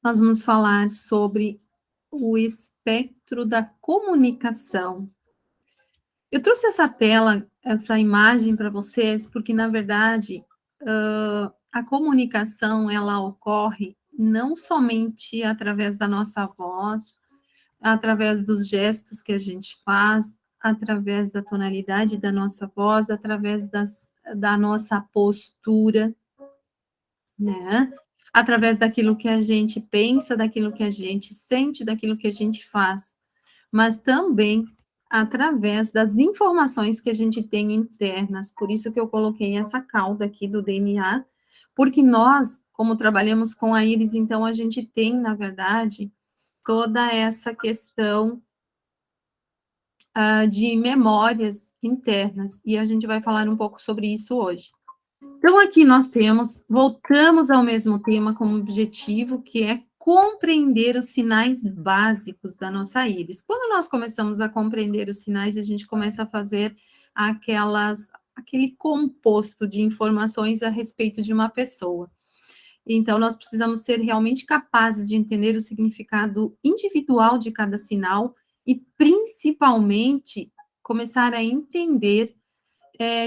Nós vamos falar sobre o espectro da comunicação. Eu trouxe essa tela, essa imagem para vocês, porque, na verdade, a comunicação, ela ocorre não somente através da nossa voz, através dos gestos que a gente faz, através da tonalidade da nossa voz, através da nossa postura, né? Através daquilo que a gente pensa, daquilo que a gente sente, daquilo que a gente faz, mas também através das informações que a gente tem internas. Por isso que eu coloquei essa cauda aqui do DNA, porque nós, como trabalhamos com a íris, então a gente tem, na verdade, toda essa questão de memórias internas, e a gente vai falar um pouco sobre isso hoje. Então, aqui nós voltamos ao mesmo tema como objetivo, que é compreender os sinais básicos da nossa íris. Quando nós começamos a compreender os sinais, a gente começa a fazer aquele composto de informações a respeito de uma pessoa. Então, nós precisamos ser realmente capazes de entender o significado individual de cada sinal e, principalmente, começar a entender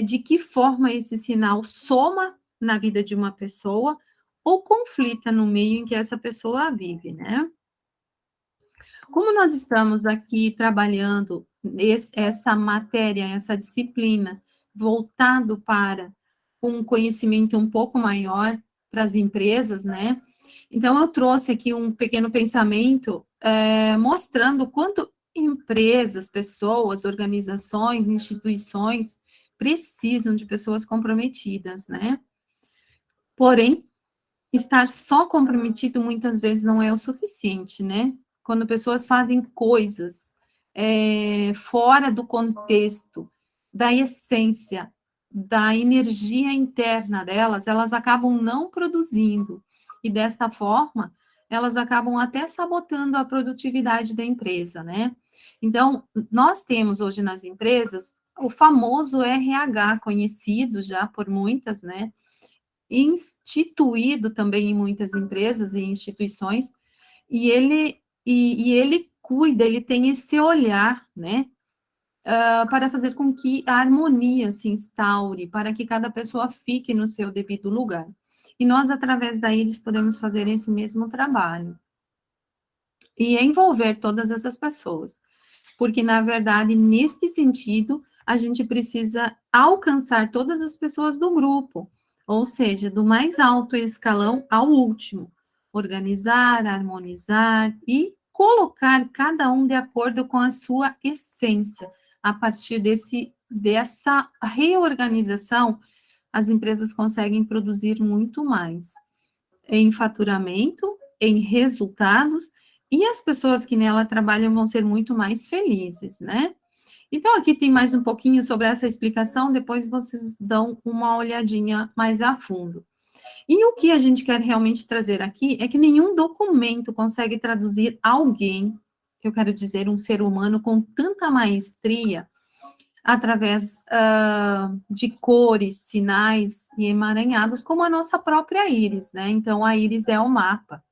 de que forma esse sinal soma na vida de uma pessoa ou conflita no meio em que essa pessoa vive, né? Como nós estamos aqui trabalhando essa matéria, essa disciplina, voltado para um conhecimento um pouco maior para as empresas, né? Então, eu trouxe aqui um pequeno pensamento mostrando quanto empresas, pessoas, organizações, instituições precisam de pessoas comprometidas, né? Porém, estar só comprometido muitas vezes não é o suficiente, né? Quando pessoas fazem coisas fora do contexto, da essência, da energia interna delas, elas acabam não produzindo. E desta forma, elas acabam até sabotando a produtividade da empresa, né? Então, nós temos hoje nas empresas o famoso RH, conhecido já por muitas, né? Instituído também em muitas empresas e instituições, e ele cuida, ele tem esse olhar, né, para fazer com que a harmonia se instaure, para que cada pessoa fique no seu devido lugar. E nós, através da IRIS, podemos fazer esse mesmo trabalho e envolver todas essas pessoas, porque, na verdade, neste sentido, a gente precisa alcançar todas as pessoas do grupo, ou seja, do mais alto escalão ao último, organizar, harmonizar e colocar cada um de acordo com a sua essência. A partir dessa reorganização, as empresas conseguem produzir muito mais em faturamento, em resultados, e as pessoas que nela trabalham vão ser muito mais felizes, né? Então, aqui tem mais um pouquinho sobre essa explicação, depois vocês dão uma olhadinha mais a fundo. E o que a gente quer realmente trazer aqui é que nenhum documento consegue traduzir alguém, eu quero dizer, um ser humano com tanta maestria, através de cores, sinais e emaranhados, como a nossa própria íris, né? Então, a íris é o mapa.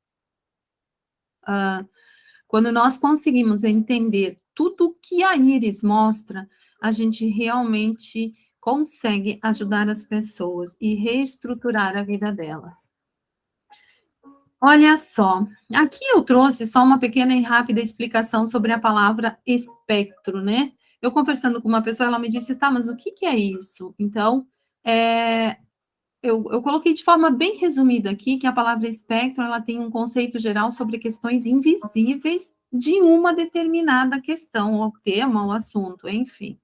Quando nós conseguimos entender tudo o que a íris mostra, a gente realmente consegue ajudar as pessoas e reestruturar a vida delas. Olha só, aqui eu trouxe só uma pequena e rápida explicação sobre a palavra espectro, né? Eu conversando com uma pessoa, ela me disse, tá, mas o que é isso? Então, eu coloquei de forma bem resumida aqui que a palavra espectro, ela tem um conceito geral sobre questões invisíveis de uma determinada questão, ou tema, ou assunto, enfim.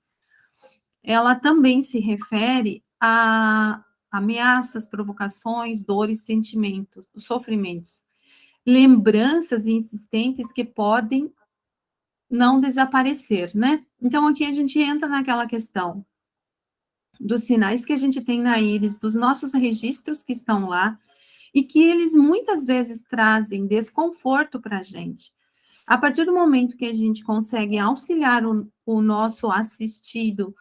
Ela também se refere a ameaças, provocações, dores, sentimentos, sofrimentos, lembranças insistentes que podem não desaparecer, né? Então, aqui a gente entra naquela questão dos sinais que a gente tem na íris, dos nossos registros que estão lá, e que eles muitas vezes trazem desconforto para a gente. A partir do momento que a gente consegue auxiliar o nosso assistido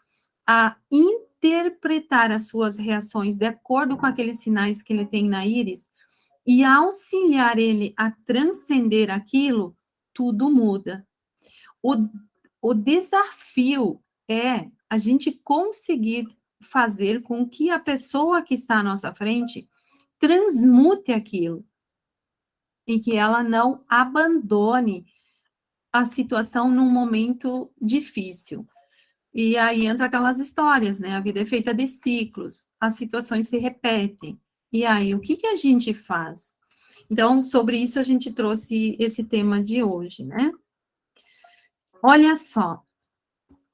a interpretar as suas reações de acordo com aqueles sinais que ele tem na íris, e auxiliar ele a transcender aquilo, tudo muda. O desafio é a gente conseguir fazer com que a pessoa que está à nossa frente transmute aquilo e que ela não abandone a situação num momento difícil. E aí entra aquelas histórias, né? A vida é feita de ciclos, as situações se repetem. E aí, o que que a gente faz? Então, sobre isso a gente trouxe esse tema de hoje, né? Olha só,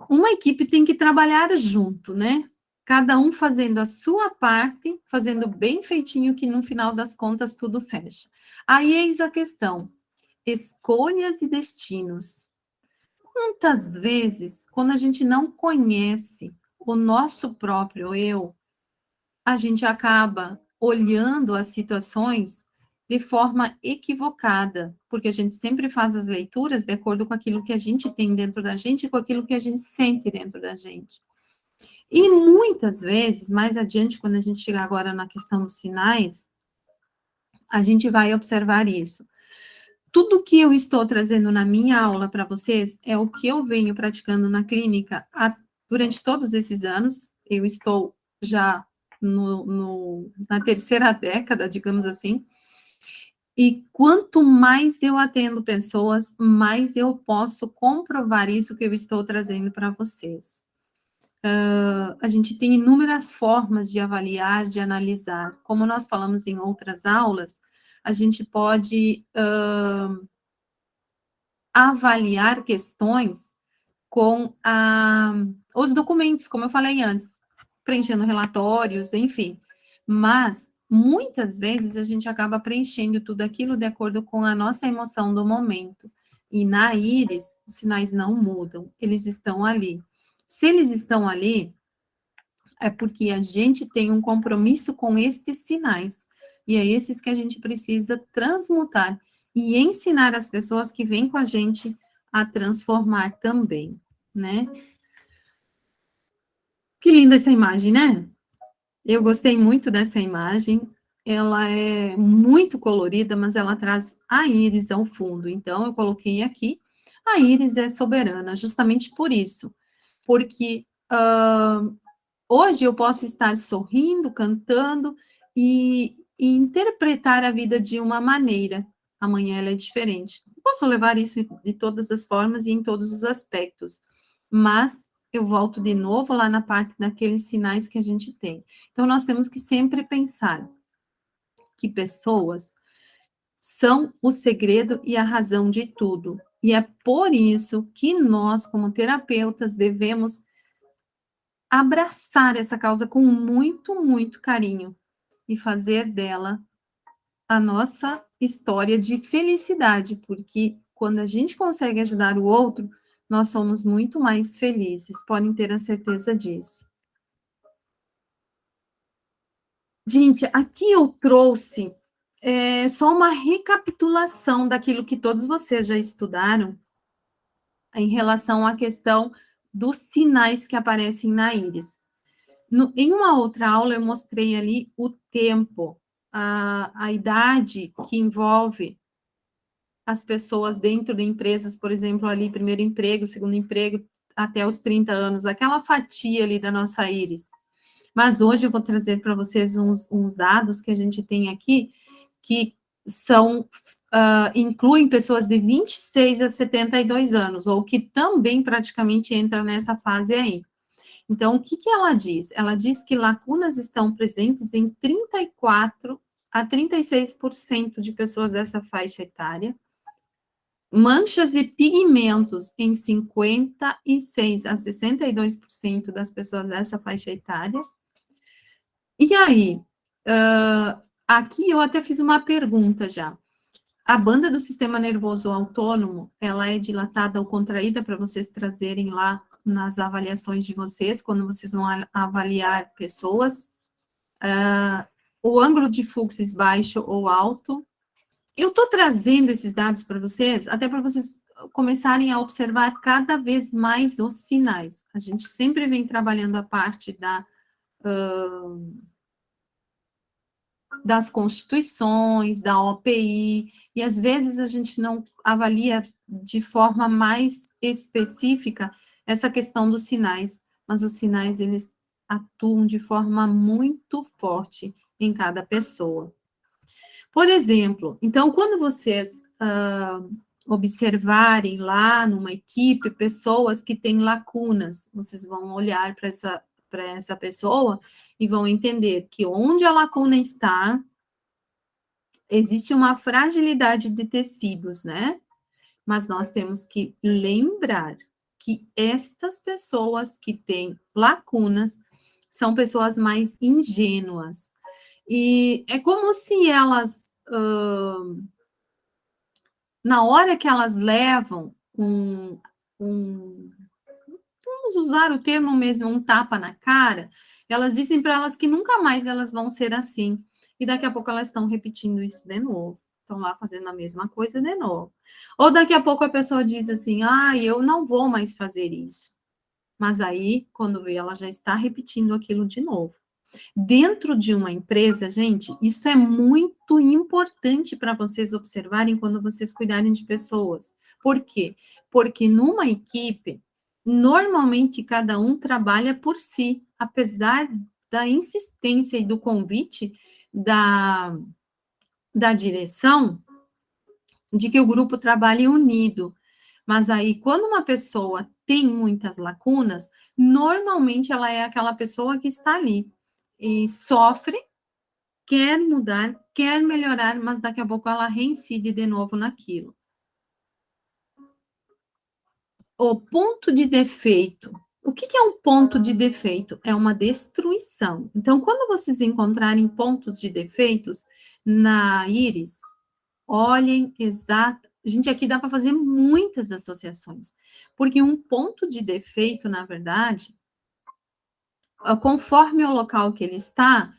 uma equipe tem que trabalhar junto, né? Cada um fazendo a sua parte, fazendo bem feitinho, que no final das contas tudo fecha. Aí eis a questão: escolhas e destinos. Quantas vezes, quando a gente não conhece o nosso próprio eu, a gente acaba olhando as situações de forma equivocada, porque a gente sempre faz as leituras de acordo com aquilo que a gente tem dentro da gente e com aquilo que a gente sente dentro da gente. E muitas vezes, mais adiante, quando a gente chegar agora na questão dos sinais, a gente vai observar isso. Tudo que eu estou trazendo na minha aula para vocês é o que eu venho praticando na clínica durante todos esses anos. Eu estou já na terceira década, digamos assim. E quanto mais eu atendo pessoas, mais eu posso comprovar isso que eu estou trazendo para vocês. A gente tem inúmeras formas de avaliar, de analisar. Como nós falamos em outras aulas, a gente pode avaliar questões com os documentos, como eu falei antes, preenchendo relatórios, enfim. Mas, muitas vezes, a gente acaba preenchendo tudo aquilo de acordo com a nossa emoção do momento. E na íris, os sinais não mudam, eles estão ali. Se eles estão ali, é porque a gente tem um compromisso com estes sinais. E é esses que a gente precisa transmutar e ensinar as pessoas que vêm com a gente a transformar também, né? Que linda essa imagem, né? Eu gostei muito dessa imagem. Ela é muito colorida, mas ela traz a íris ao fundo. Então, eu coloquei aqui. A íris é soberana, justamente por isso. Porque hoje eu posso estar sorrindo, cantando e interpretar a vida de uma maneira. Amanhã ela é diferente. Posso levar isso de todas as formas e em todos os aspectos. Mas eu volto de novo lá na parte daqueles sinais que a gente tem. Então, nós temos que sempre pensar que pessoas são o segredo e a razão de tudo. E é por isso que nós, como terapeutas, devemos abraçar essa causa com muito, muito carinho e fazer dela a nossa história de felicidade, porque quando a gente consegue ajudar o outro, nós somos muito mais felizes, podem ter a certeza disso. Gente, aqui eu trouxe só uma recapitulação daquilo que todos vocês já estudaram em relação à questão dos sinais que aparecem na íris. Em uma outra aula, eu mostrei ali o tempo, a idade que envolve as pessoas dentro de empresas, por exemplo, ali, primeiro emprego, segundo emprego, até os 30 anos, aquela fatia ali da nossa íris. Mas hoje eu vou trazer para vocês uns dados que a gente tem aqui, que são, incluem pessoas de 26 a 72 anos, ou que também praticamente entra nessa fase aí. Então, o que que ela diz? Ela diz que lacunas estão presentes em 34 a 36% de pessoas dessa faixa etária, manchas e pigmentos em 56 a 62% das pessoas dessa faixa etária. E aí, aqui eu até fiz uma pergunta já. A banda do sistema nervoso autônomo, ela é dilatada ou contraída para vocês trazerem lá nas avaliações de vocês, quando vocês vão avaliar pessoas. O ângulo de fluxo baixo ou alto. Eu estou trazendo esses dados para vocês, até para vocês começarem a observar cada vez mais os sinais. A gente sempre vem trabalhando a parte das constituições, da OPI, e às vezes a gente não avalia de forma mais específica essa questão dos sinais, mas os sinais, eles atuam de forma muito forte em cada pessoa. Por exemplo, então, quando vocês observarem lá numa equipe pessoas que têm lacunas, vocês vão olhar para essa pessoa e vão entender que onde a lacuna está, existe uma fragilidade de tecidos, né? Mas nós temos que lembrar que estas pessoas que têm lacunas são pessoas mais ingênuas. E é como se elas, na hora que elas levam vamos usar o termo mesmo, um tapa na cara, elas dizem para elas que nunca mais elas vão ser assim. E daqui a pouco elas estão repetindo isso de novo. Estão lá fazendo a mesma coisa de novo. Ou daqui a pouco a pessoa diz assim, eu não vou mais fazer isso. Mas aí, quando vê, ela já está repetindo aquilo de novo. Dentro de uma empresa, gente, isso é muito importante para vocês observarem quando vocês cuidarem de pessoas. Por quê? Porque numa equipe, normalmente cada um trabalha por si, apesar da insistência e do convite da direção de que o grupo trabalhe unido. Mas aí, quando uma pessoa tem muitas lacunas, normalmente ela é aquela pessoa que está ali e sofre, quer mudar, quer melhorar, mas daqui a pouco ela reincide de novo naquilo. O ponto de defeito. O que é um ponto de defeito? É uma destruição. Então, quando vocês encontrarem pontos de defeitos na íris, olhem exato. Gente, aqui dá para fazer muitas associações, porque um ponto de defeito, na verdade, conforme o local que ele está,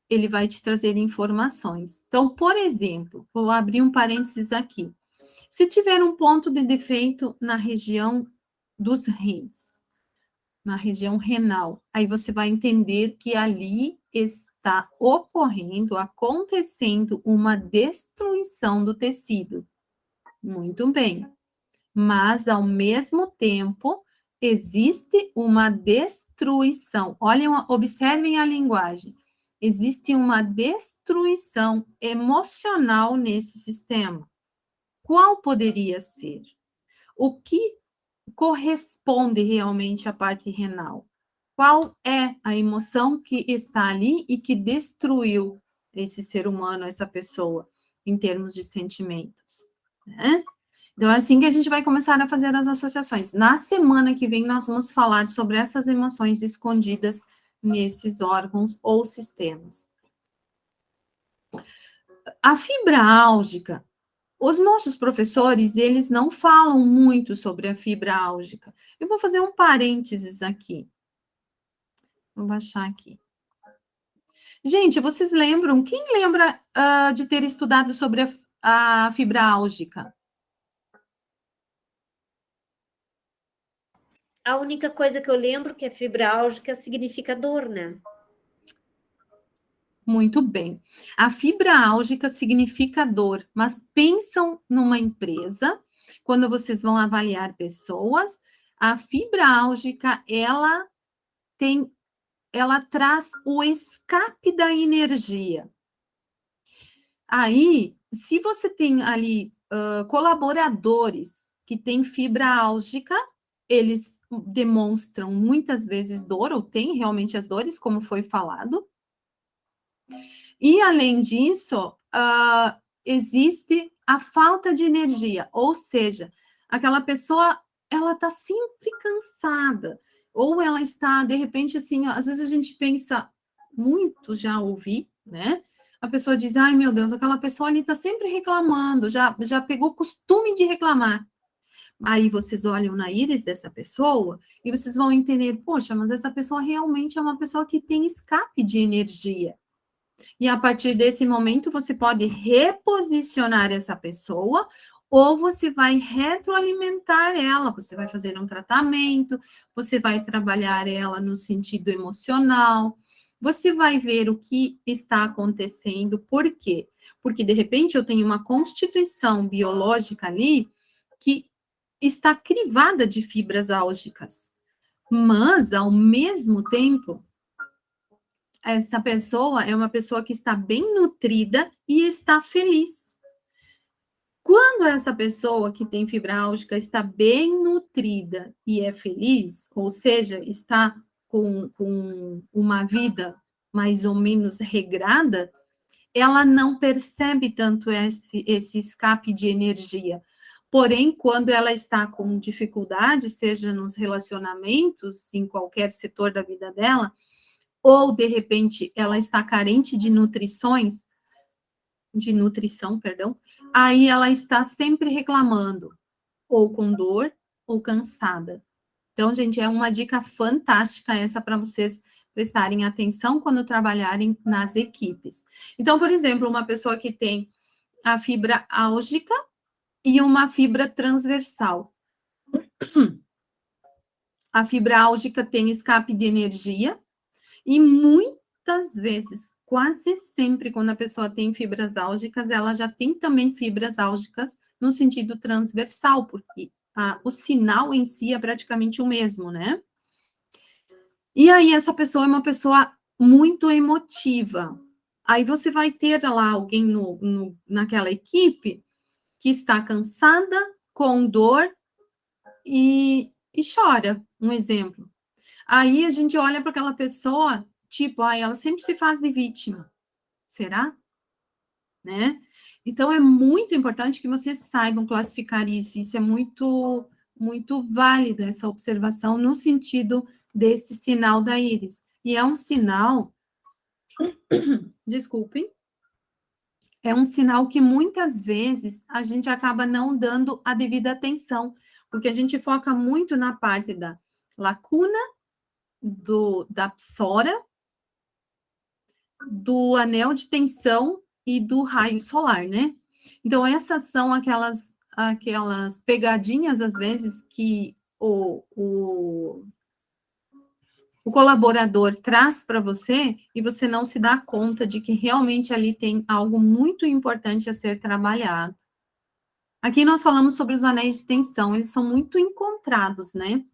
ele vai te trazer informações. Então, por exemplo, vou abrir um parênteses aqui. Se tiver um ponto de defeito na região dos rins, na região renal, aí você vai entender que ali está ocorrendo, acontecendo uma destruição do tecido. Muito bem. Mas, ao mesmo tempo, existe uma destruição. Olhem, observem a linguagem. Existe uma destruição emocional nesse sistema. Qual poderia ser? O que corresponde realmente à parte renal? Qual é a emoção que está ali e que destruiu esse ser humano, essa pessoa, em termos de sentimentos, né? Então, é assim que a gente vai começar a fazer as associações. Na semana que vem, nós vamos falar sobre essas emoções escondidas nesses órgãos ou sistemas. A fibra álgica, os nossos professores, eles não falam muito sobre a fibra álgica. Eu vou fazer um parênteses aqui. Vou baixar aqui. Gente, vocês lembram? Quem lembra de ter estudado sobre a fibra álgica? A única coisa que eu lembro que é fibrálgica significa dor, né? Muito bem. A fibra álgica significa dor, mas pensam numa empresa, quando vocês vão avaliar pessoas, a fibra álgica, ela traz o escape da energia. Aí, se você tem ali colaboradores que têm fibra álgica, eles demonstram muitas vezes dor, ou têm realmente as dores, como foi falado. E, além disso, existe a falta de energia, ou seja, aquela pessoa, ela está sempre cansada, ou ela está, de repente, assim, às vezes a gente pensa, muito já ouvi, né? A pessoa diz, ai, meu Deus, aquela pessoa ali está sempre reclamando, já pegou o costume de reclamar. Aí vocês olham na íris dessa pessoa e vocês vão entender, poxa, mas essa pessoa realmente é uma pessoa que tem escape de energia. E a partir desse momento, você pode reposicionar essa pessoa ou você vai retroalimentar ela, você vai fazer um tratamento, você vai trabalhar ela no sentido emocional, você vai ver o que está acontecendo. Por quê? Porque, de repente, eu tenho uma constituição biológica ali que está crivada de fibras álgicas. Mas, ao mesmo tempo, essa pessoa é uma pessoa que está bem nutrida e está feliz. Quando essa pessoa que tem fibra álgica está bem nutrida e é feliz, ou seja, está com uma vida mais ou menos regrada, ela não percebe tanto esse escape de energia. Porém, quando ela está com dificuldade, seja nos relacionamentos, em qualquer setor da vida dela, ou de repente ela está carente de nutrição, perdão, aí ela está sempre reclamando, ou com dor, ou cansada. Então, gente, é uma dica fantástica essa para vocês prestarem atenção quando trabalharem nas equipes. Então, por exemplo, uma pessoa que tem a fibra álgica e uma fibra transversal. A fibra álgica tem escape de energia e muitas vezes, quase sempre, quando a pessoa tem fibras álgicas, ela já tem também fibras álgicas no sentido transversal, porque o sinal em si é praticamente o mesmo, né? E aí, essa pessoa é uma pessoa muito emotiva. Aí você vai ter lá alguém naquela equipe que está cansada, com dor e chora, um exemplo. Aí a gente olha para aquela pessoa, tipo, ela sempre se faz de vítima. Será? Né? Então, é muito importante que vocês saibam classificar isso. Isso é muito, muito válido, essa observação, no sentido desse sinal da íris. E é um sinal, desculpem, é um sinal que muitas vezes a gente acaba não dando a devida atenção, porque a gente foca muito na parte da lacuna, da psora, do anel de tensão e do raio solar, né? Então, essas são aquelas pegadinhas, às vezes, que o colaborador traz para você e você não se dá conta de que realmente ali tem algo muito importante a ser trabalhado. Aqui nós falamos sobre os anéis de tensão, eles são muito encontrados, né?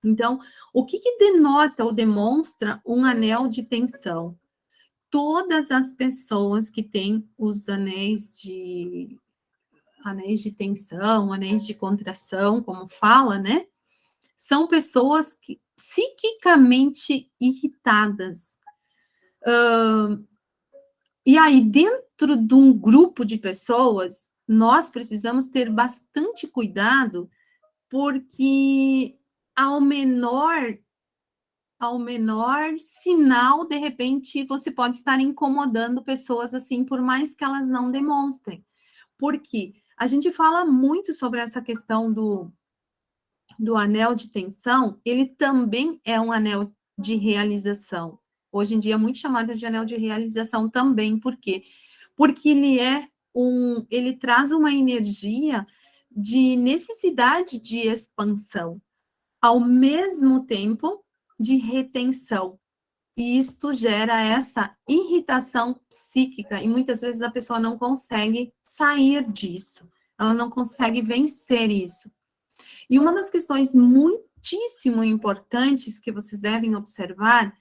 Então, o que denota ou demonstra um anel de tensão? Todas as pessoas que têm os anéis de tensão, anéis de contração, como fala, né? São pessoas que psiquicamente irritadas. E aí, dentro de um grupo de pessoas, nós precisamos ter bastante cuidado, porque ao menor sinal, de repente, você pode estar incomodando pessoas assim, por mais que elas não demonstrem. Porque a gente fala muito sobre essa questão do anel de tensão, ele também é um anel de realização. Hoje em dia é muito chamado de anel de realização também, por quê? Porque ele traz uma energia de necessidade de expansão, ao mesmo tempo de retenção. E isto gera essa irritação psíquica, e muitas vezes a pessoa não consegue sair disso, ela não consegue vencer isso. E uma das questões muitíssimo importantes que vocês devem observar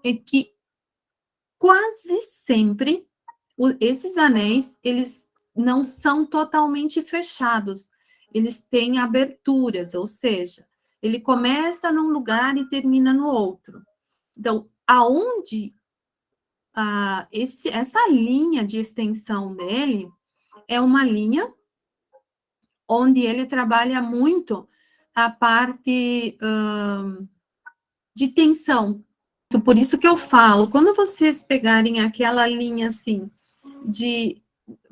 é que quase sempre esses anéis, eles não são totalmente fechados, eles têm aberturas, ou seja, ele começa num lugar e termina no outro. Então, aonde essa linha de extensão dele é uma linha onde ele trabalha muito a parte de tensão. Então, por isso que eu falo, quando vocês pegarem aquela linha assim, de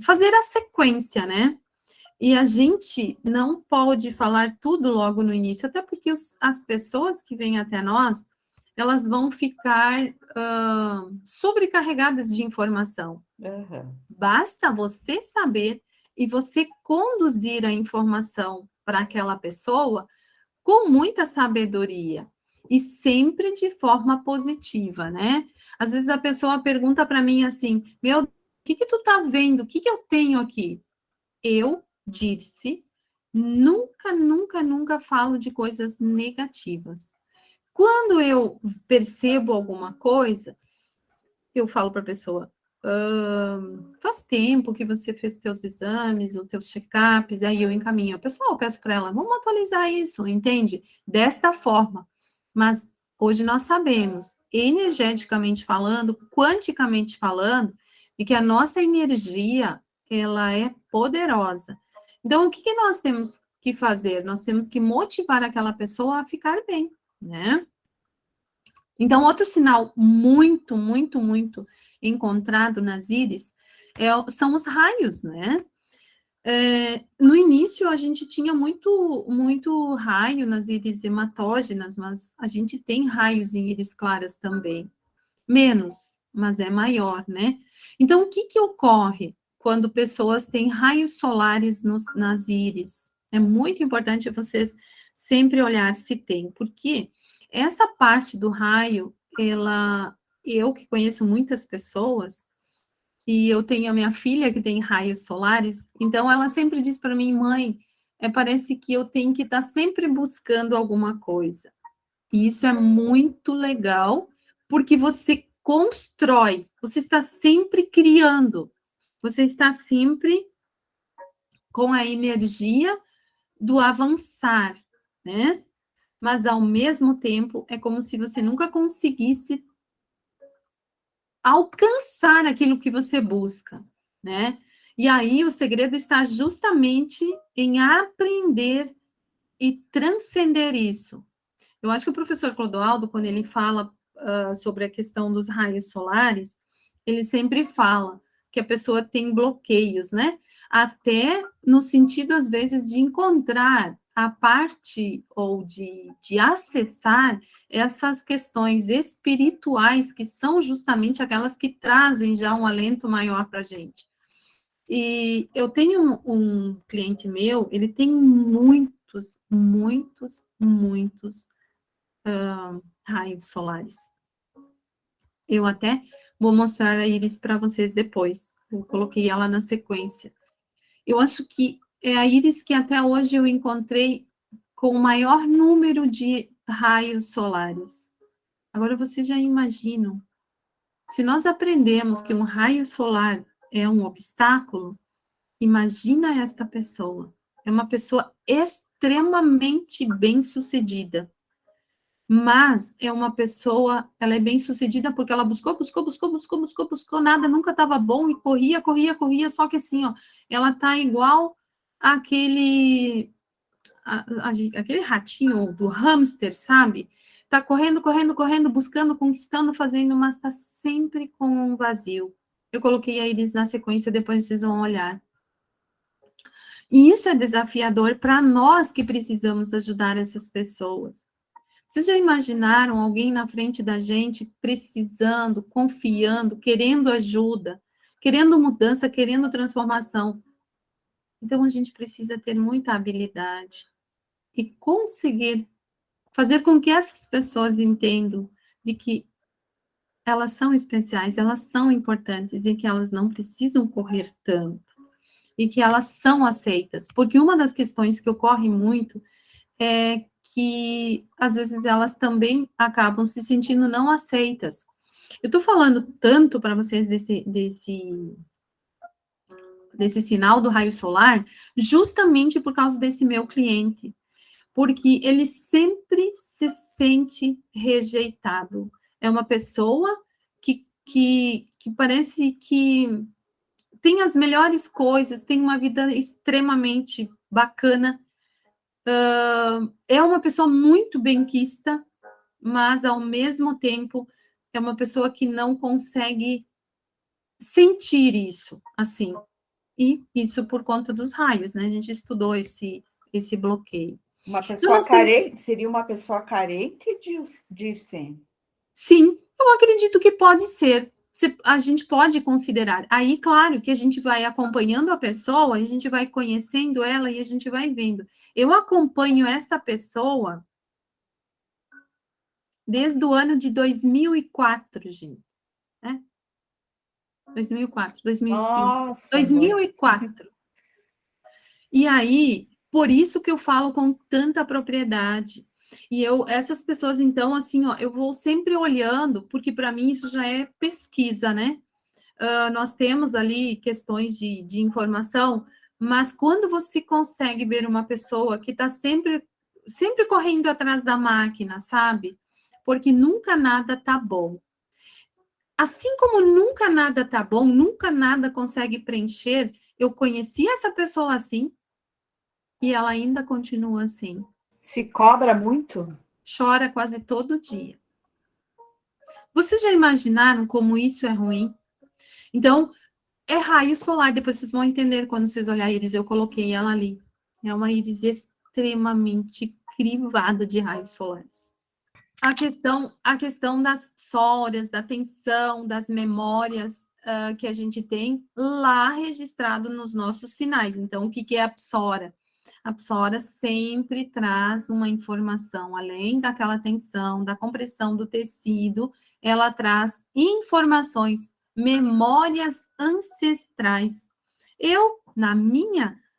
fazer a sequência, né? E a gente não pode falar tudo logo no início, até porque as pessoas que vêm até nós, elas vão ficar sobrecarregadas de informação. Uhum. Basta você saber e você conduzir a informação para aquela pessoa com muita sabedoria e sempre de forma positiva, né? Às vezes a pessoa pergunta para mim assim, meu, o que tu tá vendo? O que eu tenho aqui? Eu disse, nunca, nunca, nunca falo de coisas negativas. Quando eu percebo alguma coisa, eu falo para a pessoa, faz tempo que você fez teus exames, os teus check-ups, aí eu encaminho. Pessoal, eu peço para ela, vamos atualizar isso, entende? Desta forma. Mas hoje nós sabemos, energeticamente falando, quanticamente falando, e que a nossa energia, ela é poderosa. Então, o que nós temos que fazer? Nós temos que motivar aquela pessoa a ficar bem, né? Então, outro sinal muito, muito, muito encontrado nas íris são os raios, né? No início, a gente tinha muito, muito raio nas íris hematógenas, mas a gente tem raios em íris claras também. Menos, mas é maior, né? Então, o que ocorre quando pessoas têm raios solares nas íris? É muito importante vocês sempre olhar se tem, porque essa parte do raio, eu que conheço muitas pessoas, e eu tenho a minha filha que tem raios solares, então ela sempre diz para mim, mãe, parece que eu tenho que estar sempre buscando alguma coisa. E isso é muito legal, porque você constrói, você está sempre criando, você está sempre com a energia do avançar, né? Mas ao mesmo tempo é como se você nunca conseguisse alcançar aquilo que você busca, né? E aí o segredo está justamente em aprender e transcender isso. Eu acho que o professor Clodoaldo, quando ele fala sobre a questão dos raios solares, ele sempre fala que a pessoa tem bloqueios, né? Até no sentido, às vezes, de encontrar a parte ou de acessar essas questões espirituais, que são justamente aquelas que trazem já um alento maior para a gente. E eu tenho um cliente meu, ele tem muitos, muitos, muitos raios solares. Eu até vou mostrar a íris para vocês depois. Eu coloquei ela na sequência. Eu acho que é a íris que até hoje eu encontrei com o maior número de raios solares. Agora vocês já imaginam, se nós aprendemos que um raio solar é um obstáculo, imagina esta pessoa. É uma pessoa extremamente bem-sucedida. Mas é uma pessoa, ela é bem-sucedida porque ela buscou, nada, nunca estava bom e corria, só que assim, ó, ela tá igual aquele ratinho do hamster, sabe? Tá correndo, buscando, conquistando, fazendo, mas tá sempre com um vazio. Eu coloquei a íris na sequência, depois vocês vão olhar. E isso é desafiador para nós que precisamos ajudar essas pessoas. Vocês já imaginaram alguém na frente da gente precisando, confiando, querendo ajuda, querendo mudança, querendo transformação? Então a gente precisa ter muita habilidade e conseguir fazer com que essas pessoas entendam de que elas são especiais, elas são importantes e que elas não precisam correr tanto e que elas são aceitas. Porque uma das questões que ocorre muito é que, às vezes, elas também acabam se sentindo não aceitas. Eu estou falando tanto para vocês desse sinal do raio solar, justamente por causa desse meu cliente, porque ele sempre se sente rejeitado. É uma pessoa que parece que tem as melhores coisas, tem uma vida extremamente bacana, é uma pessoa muito benquista, mas ao mesmo tempo é uma pessoa que não consegue sentir isso, assim. E isso por conta dos raios, né? A gente estudou esse bloqueio. Uma Então, pessoa nós temos... carente, seria uma pessoa carente de sim. Sim, eu acredito que pode ser. A gente pode considerar. Aí, claro, que a gente vai acompanhando a pessoa, a gente vai conhecendo ela e a gente vai vendo. Eu acompanho essa pessoa desde o ano de 2004, gente. É, 2004, 2005, Nossa, 2004. E aí, por isso que eu falo com tanta propriedade. E essas pessoas, então, assim, ó, eu vou sempre olhando, porque para mim isso já é pesquisa, né? Nós temos ali questões de informação, mas quando você consegue ver uma pessoa que está sempre correndo atrás da máquina, sabe? Porque nunca nada tá bom. Assim como nunca nada tá bom, nunca nada consegue preencher, eu conheci essa pessoa assim e ela ainda continua assim. se cobra muito? Chora quase todo dia. Vocês já imaginaram como isso é ruim? Então, é raio solar, depois vocês vão entender quando vocês olharem a íris, eu coloquei ela ali. É uma íris extremamente crivada de raios solares. A questão das psórias, da tensão, das memórias que a gente tem lá registrado nos nossos sinais. Então, o que é a psora? A psora sempre traz uma informação, além daquela tensão, da compressão do tecido, ela traz informações, memórias ancestrais.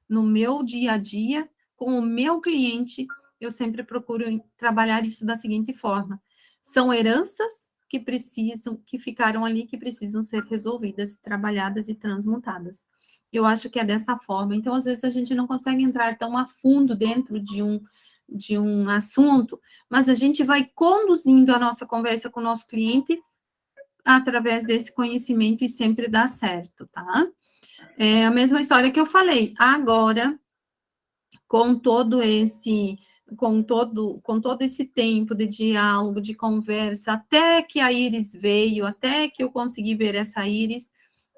No meu dia a dia, com o meu cliente, eu sempre procuro trabalhar isso da seguinte forma: são heranças que ficaram ali, que precisam ser resolvidas, trabalhadas e transmutadas. Eu acho que é dessa forma. Então, às vezes, a gente não consegue entrar tão a fundo dentro de um assunto, mas a gente vai conduzindo a nossa conversa com o nosso cliente através desse conhecimento e sempre dá certo, tá? É a mesma história que eu falei. Agora, com todo esse tempo de diálogo, de conversa, até que a íris veio, até que eu consegui ver essa íris,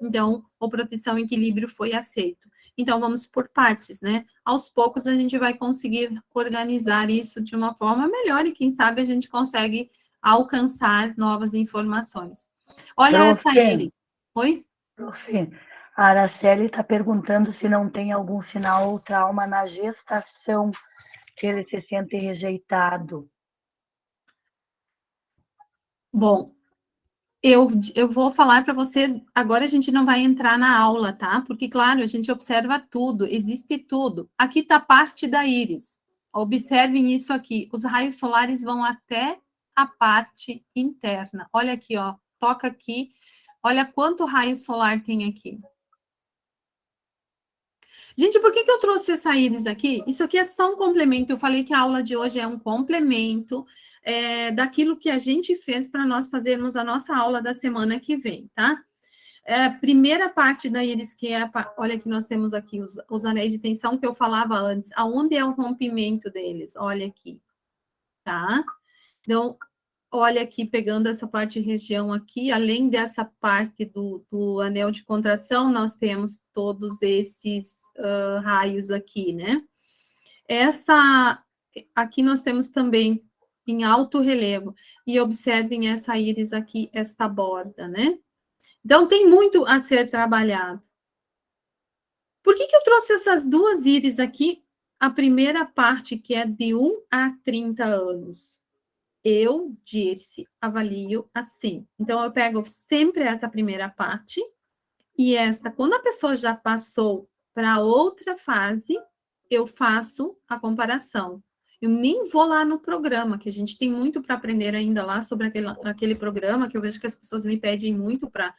então o Proteção e Equilíbrio foi aceito. Então vamos por partes, né? Aos poucos a gente vai conseguir organizar isso de uma forma melhor e quem sabe a gente consegue alcançar novas informações. Olha essa íris. Oi? Profe, a Araceli está perguntando se não tem algum sinal ou trauma na gestação que ele se sente rejeitado. Bom, eu vou falar para vocês, agora a gente não vai entrar na aula, tá? Porque, claro, a gente observa tudo, existe tudo. Aqui está parte da íris. Observem isso aqui. Os raios solares vão até a parte interna. Olha aqui, ó. Toca aqui. Olha quanto raio solar tem aqui. Gente, por que eu trouxe essa íris aqui? Isso aqui é só um complemento. Eu falei que a aula de hoje é um complemento daquilo que a gente fez para nós fazermos a nossa aula da semana que vem, tá? Primeira parte da íris, que é olha que nós temos aqui os anéis de tensão que eu falava antes. Aonde é o rompimento deles? Olha aqui, tá? Então, olha aqui, pegando essa parte região aqui, além dessa parte do anel de contração, nós temos todos esses raios aqui, né? Aqui nós temos também em alto relevo, e observem essa íris aqui, esta borda, né? Então, tem muito a ser trabalhado. Por que eu trouxe essas duas íris aqui? A primeira parte, que é de 1 a 30 anos. Eu, Dirce, avalio assim. Então, eu pego sempre essa primeira parte, e quando a pessoa já passou para outra fase, eu faço a comparação. Eu nem vou lá no programa, que a gente tem muito para aprender ainda lá sobre aquele programa, que eu vejo que as pessoas me pedem muito para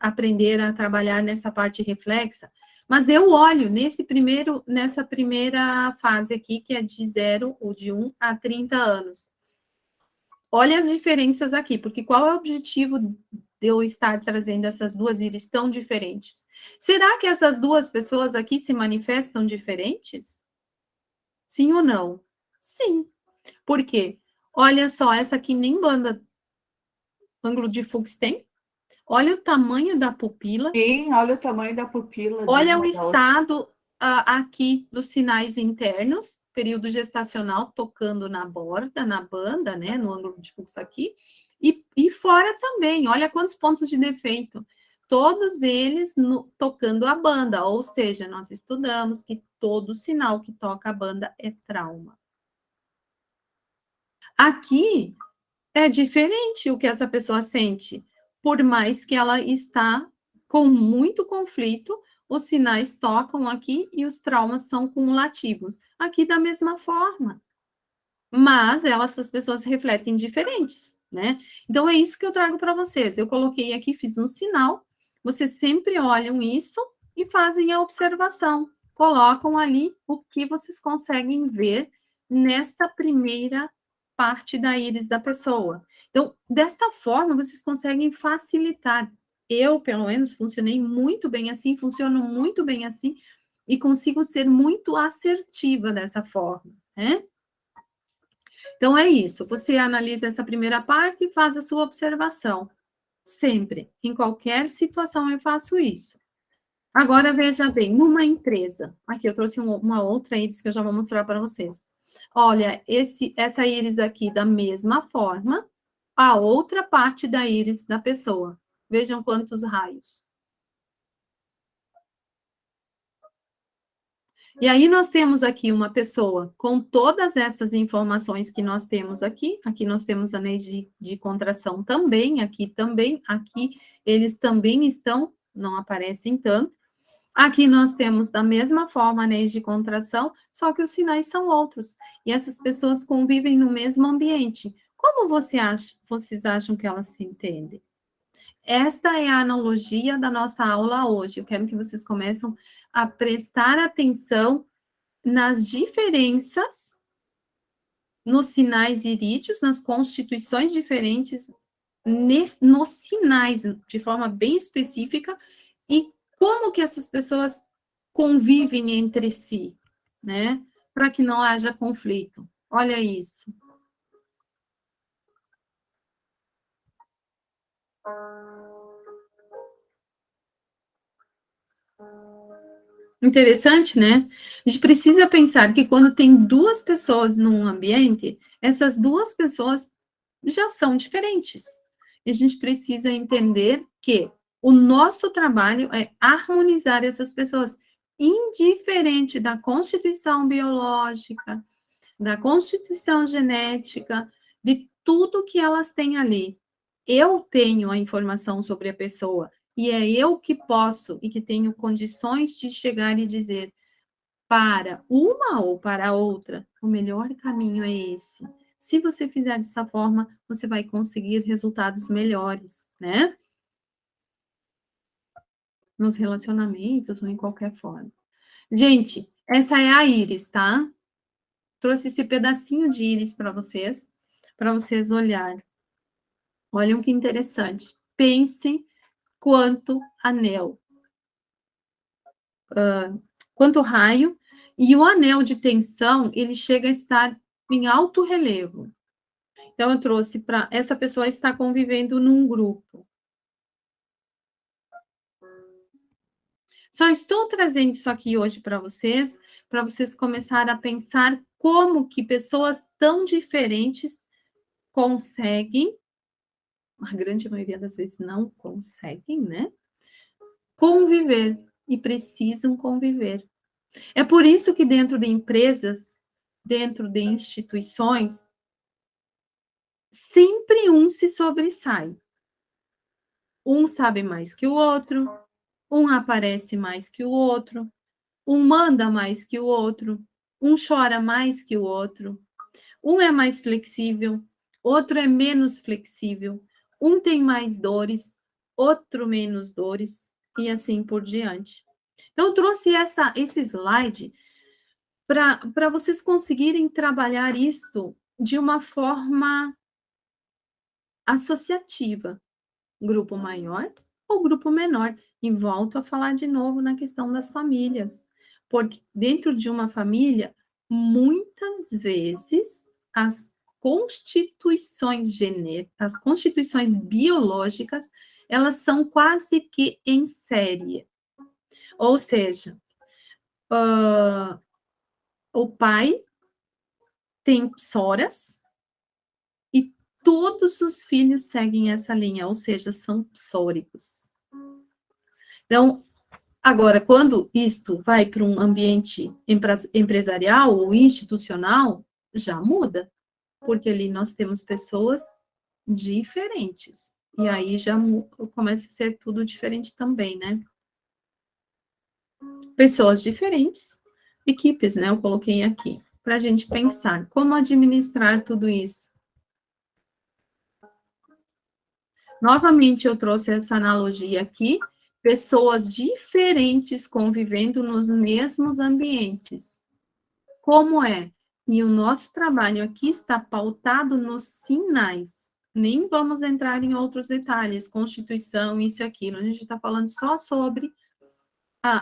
aprender a trabalhar nessa parte reflexa. Mas eu olho nessa primeira fase aqui, que é de 0 ou de 1 a 30 anos. Olha as diferenças aqui, porque qual é o objetivo de eu estar trazendo essas duas íris tão diferentes? Será que essas duas pessoas aqui se manifestam diferentes? Sim ou não? Sim. Por quê? Olha só, essa aqui nem banda ângulo de Fuchs tem. Olha o tamanho da pupila. Sim, olha o tamanho da pupila. Olha o estado aqui dos sinais internos, período gestacional tocando na borda, na banda, né, no ângulo de fluxo aqui, e fora também, olha quantos pontos de defeito, todos eles tocando a banda, ou seja, nós estudamos que todo sinal que toca a banda é trauma. Aqui, é diferente o que essa pessoa sente. Por mais que ela está com muito conflito, os sinais tocam aqui e os traumas são cumulativos. Aqui da mesma forma. Mas essas pessoas refletem diferentes, né? Então é isso que eu trago para vocês. Eu coloquei aqui, fiz um sinal. Vocês sempre olham isso e fazem a observação. Colocam ali o que vocês conseguem ver nesta primeira parte da íris da pessoa. Então, desta forma, vocês conseguem facilitar. Eu, pelo menos, funcionei muito bem assim, funciono muito bem assim, e consigo ser muito assertiva dessa forma, né? Então, é isso. Você analisa essa primeira parte e faz a sua observação. Sempre. Em qualquer situação eu faço isso. Agora, veja bem, numa empresa. Aqui, eu trouxe uma outra íris que eu já vou mostrar para vocês. Olha, essa íris aqui, da mesma forma, a outra parte da íris da pessoa. Vejam quantos raios. E aí nós temos aqui uma pessoa com todas essas informações que nós temos aqui. Aqui nós temos anéis de contração também, aqui eles também estão, não aparecem tanto. Aqui nós temos da mesma forma anéis de contração, só que os sinais são outros. E essas pessoas convivem no mesmo ambiente. Como vocês acham que elas se entendem? Esta é a analogia da nossa aula hoje. Eu quero que vocês comecem a prestar atenção nas diferenças, nos sinais irídeos, nas constituições diferentes, nos sinais, de forma bem específica, e como que essas pessoas convivem entre si, né? Para que não haja conflito. Olha isso. Interessante, né? A gente precisa pensar que quando tem duas pessoas num ambiente, essas duas pessoas já são diferentes. E a gente precisa entender que o nosso trabalho é harmonizar essas pessoas, indiferente da constituição biológica, da constituição genética, de tudo que elas têm ali. Eu tenho a informação sobre a pessoa, e é eu que posso e que tenho condições de chegar e dizer para uma ou para a outra, o melhor caminho é esse. Se você fizer dessa forma, você vai conseguir resultados melhores, né? Nos relacionamentos ou em qualquer forma. Gente, essa é a íris, tá? Trouxe esse pedacinho de íris para vocês olharem. Olhem que interessante. Pensem quanto anel, quanto raio, e o anel de tensão, ele chega a estar em alto relevo. Então, eu trouxe para essa pessoa estar convivendo num grupo. Só estou trazendo isso aqui hoje para vocês começarem a pensar como que pessoas tão diferentes conseguem, a grande maioria das vezes não conseguem, né? Conviver, e precisam conviver. É por isso que dentro de empresas, dentro de instituições, sempre um se sobressai. Um sabe mais que o outro, um aparece mais que o outro, um manda mais que o outro, um chora mais que o outro, um é mais flexível, outro é menos flexível, um tem mais dores, outro menos dores, e assim por diante. Então, eu trouxe esse slide para vocês conseguirem trabalhar isso de uma forma associativa. Grupo maior ou grupo menor. E volto a falar de novo na questão das famílias. Porque dentro de uma família, muitas vezes, as constituições as constituições biológicas, elas são quase que em série. Ou seja, o pai tem psoras e todos os filhos seguem essa linha, ou seja, são psóricos. Então, agora, quando isto vai para um ambiente empresarial ou institucional, já muda, porque ali nós temos pessoas diferentes. E aí já começa a ser tudo diferente também, né? Pessoas diferentes, equipes, né? Eu coloquei aqui, para a gente pensar como administrar tudo isso. Novamente, eu trouxe essa analogia aqui, pessoas diferentes convivendo nos mesmos ambientes. Como é? E o nosso trabalho aqui está pautado nos sinais. Nem vamos entrar em outros detalhes, Constituição, isso e aquilo. A gente está falando só sobre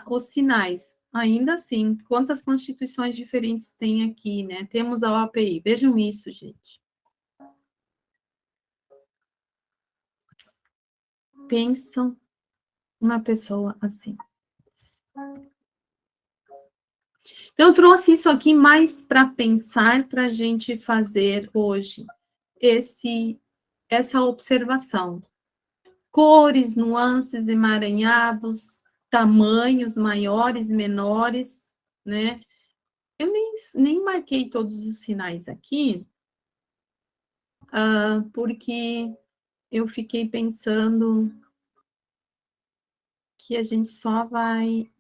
os sinais. Ainda assim, quantas constituições diferentes tem aqui, né? Temos a OAPI. Vejam isso, gente. Pensam uma pessoa assim. Então, eu trouxe isso aqui mais para pensar, para a gente fazer hoje essa observação. Cores, nuances, emaranhados, tamanhos maiores, menores, né? Eu nem marquei todos os sinais aqui, porque eu fiquei pensando que a gente só vai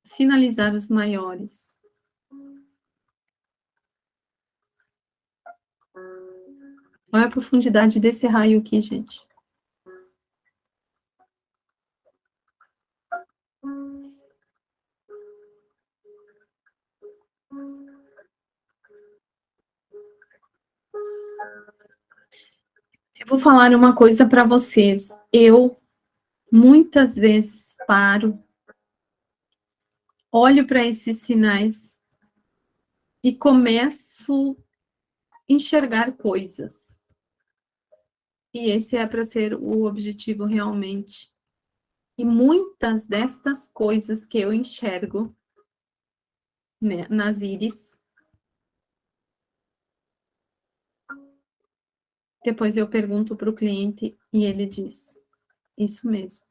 sinalizar os maiores. Olha a profundidade desse raio aqui, gente. Eu vou falar uma coisa para vocês. Eu, muitas vezes, paro, olho para esses sinais e começo a enxergar coisas. E esse é para ser o objetivo realmente. E muitas destas coisas que eu enxergo, né, nas íris, depois eu pergunto para o cliente e ele diz, isso mesmo.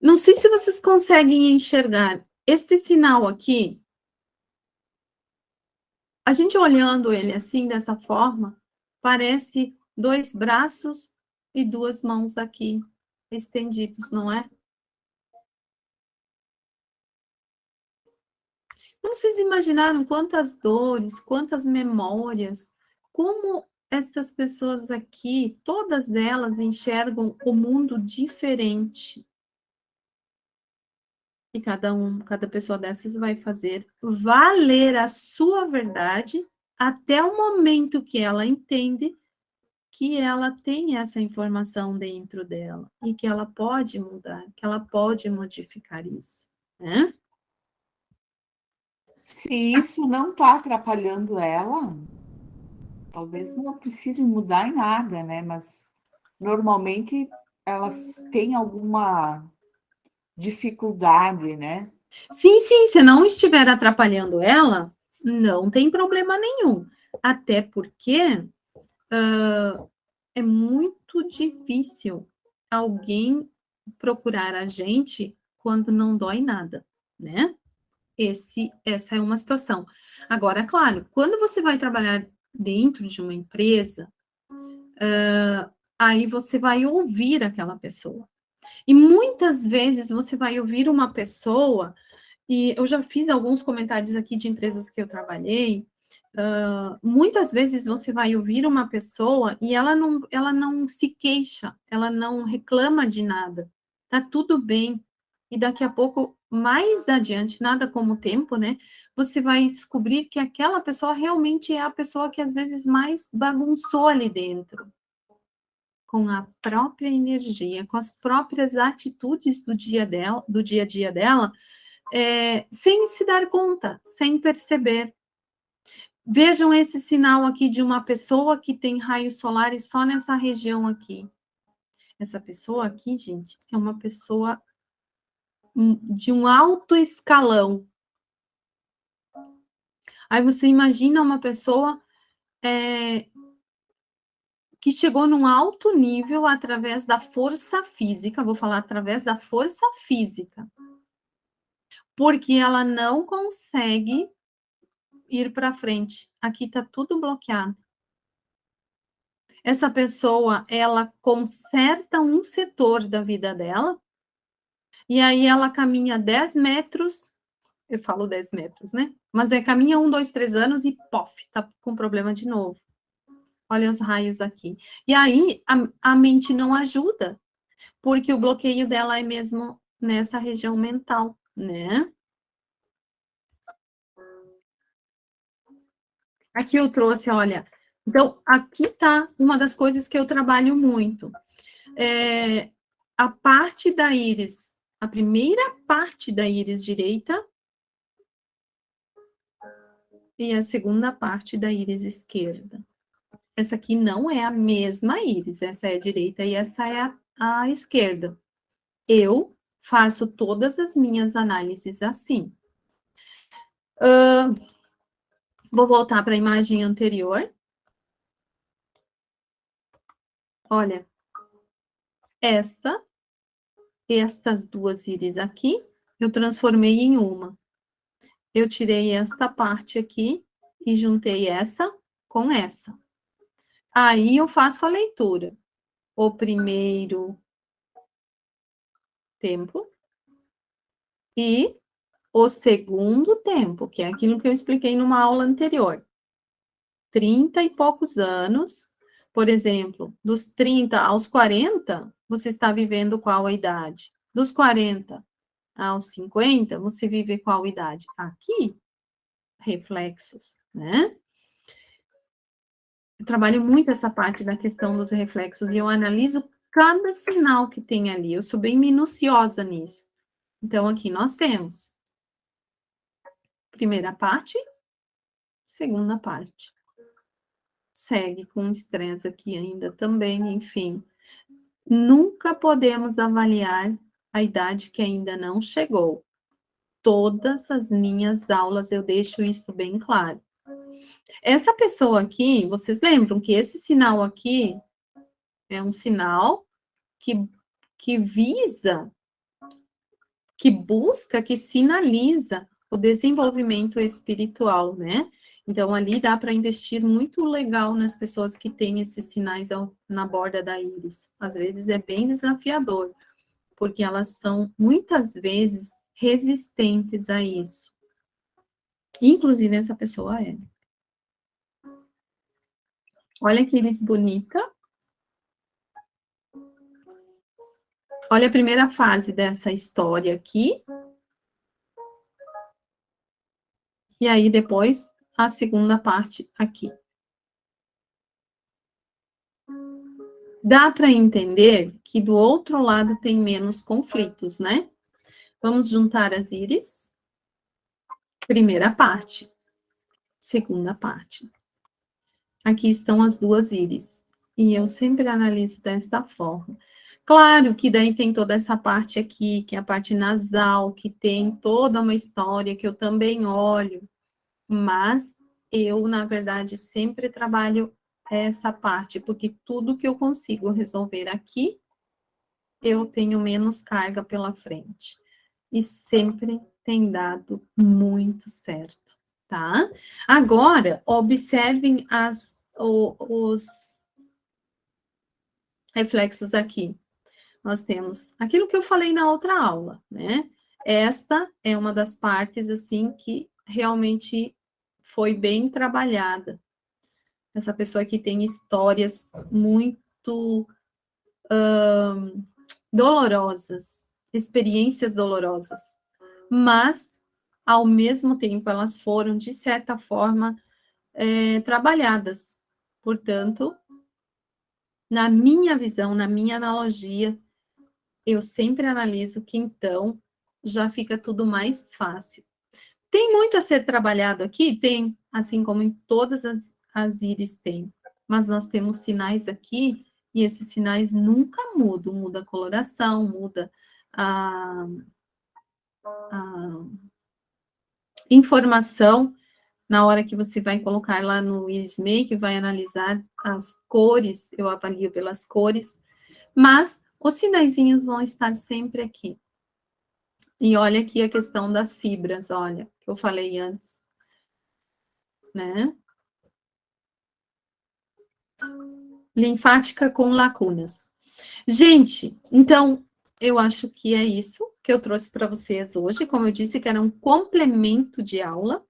Não sei se vocês conseguem enxergar este sinal aqui. A gente olhando ele assim, dessa forma, parece 2 braços e 2 mãos aqui, estendidos, não é? Vocês imaginaram quantas dores, quantas memórias, como estas pessoas aqui, todas elas enxergam o mundo diferente. E cada pessoa dessas vai fazer valer a sua verdade até o momento que ela entende que ela tem essa informação dentro dela e que ela pode mudar, que ela pode modificar isso, né? Se isso não está atrapalhando ela, talvez não precise mudar em nada, né? Mas normalmente elas têm alguma dificuldade, né? Sim, se não estiver atrapalhando ela, não tem problema nenhum. Até porque é muito difícil alguém procurar a gente quando não dói nada, né? Essa é uma situação. Agora, claro, quando você vai trabalhar dentro de uma empresa, aí você vai ouvir aquela pessoa. E muitas vezes você vai ouvir uma pessoa, e eu já fiz alguns comentários aqui de empresas que eu trabalhei, muitas vezes você vai ouvir uma pessoa e ela não se queixa, ela não reclama de nada, tá tudo bem. E daqui a pouco, mais adiante, nada como o tempo, né? Você vai descobrir que aquela pessoa realmente é a pessoa que às vezes mais bagunçou ali dentro, com a própria energia, com as próprias atitudes do dia a dia dela, sem se dar conta, sem perceber. Vejam esse sinal aqui de uma pessoa que tem raios solares só nessa região aqui. Essa pessoa aqui, gente, é uma pessoa de um alto escalão. Aí você imagina uma pessoa que chegou num alto nível através da força física, vou falar através da força física, porque ela não consegue ir para frente. Aqui está tudo bloqueado. essa pessoa, ela conserta um setor da vida dela, e aí ela caminha 10 metros, eu falo 10 metros, né? Mas caminha 1, 2, 3 anos e, pof, tá com problema de novo. Olha os raios aqui. E aí, a mente não ajuda, porque o bloqueio dela é mesmo nessa região mental, né? Aqui eu trouxe, olha, então, aqui tá uma das coisas que eu trabalho muito. A parte da íris, a primeira parte da íris direita e a segunda parte da íris esquerda. Essa aqui não é a mesma íris, essa é a direita e essa é a esquerda. Eu faço todas as minhas análises assim. Vou voltar para a imagem anterior. Olha, estas duas íris aqui, eu transformei em uma. Eu tirei esta parte aqui e juntei essa com essa. Aí eu faço a leitura. O primeiro tempo e o segundo tempo, que é aquilo que eu expliquei numa aula anterior. 30 e poucos anos, por exemplo, dos 30 aos 40, você está vivendo qual a idade? Dos 40 aos 50, você vive qual idade? Aqui, reflexos, né? Eu trabalho muito essa parte da questão dos reflexos e eu analiso cada sinal que tem ali. Eu sou bem minuciosa nisso. Então, aqui nós temos primeira parte, segunda parte. Segue com estresse aqui ainda também, enfim. Nunca podemos avaliar a idade que ainda não chegou. Todas as minhas aulas eu deixo isso bem claro. Essa pessoa aqui, vocês lembram que esse sinal aqui é um sinal que visa, que busca, que sinaliza o desenvolvimento espiritual, né? Então, ali dá para investir muito legal nas pessoas que têm esses sinais na borda da íris. Às vezes é bem desafiador, porque elas são, muitas vezes, resistentes a isso. Inclusive, essa pessoa é. Olha que íris bonita. Olha a primeira fase dessa história aqui. E aí, depois, a segunda parte aqui. Dá para entender que do outro lado tem menos conflitos, né? Vamos juntar as íris. Primeira parte. Segunda parte. Aqui estão as duas íris. E eu sempre analiso desta forma. Claro que daí tem toda essa parte aqui, que é a parte nasal, que tem toda uma história que eu também olho. Mas eu, na verdade, sempre trabalho essa parte, porque tudo que eu consigo resolver aqui, eu tenho menos carga pela frente. E sempre tem dado muito certo, tá? Agora, observem os reflexos aqui. Nós temos aquilo que eu falei na outra aula, né? Esta é uma das partes, assim, que realmente foi bem trabalhada. Essa pessoa aqui tem histórias muito dolorosas, experiências dolorosas, mas, ao mesmo tempo, elas foram, de certa forma, trabalhadas. Portanto, na minha visão, na minha analogia, eu sempre analiso que, então, já fica tudo mais fácil. Tem muito a ser trabalhado aqui? Tem, assim como em todas as íris tem. Mas nós temos sinais aqui, e esses sinais nunca mudam. Muda a coloração, muda a informação. Na hora que você vai colocar lá no Iris Make, vai analisar as cores, eu avalio pelas cores. Mas os sinaizinhos vão estar sempre aqui. E olha aqui a questão das fibras, olha, que eu falei antes, né? linfática com lacunas. Gente, então, eu acho que é isso que eu trouxe para vocês hoje. Como eu disse, que era um complemento de aula.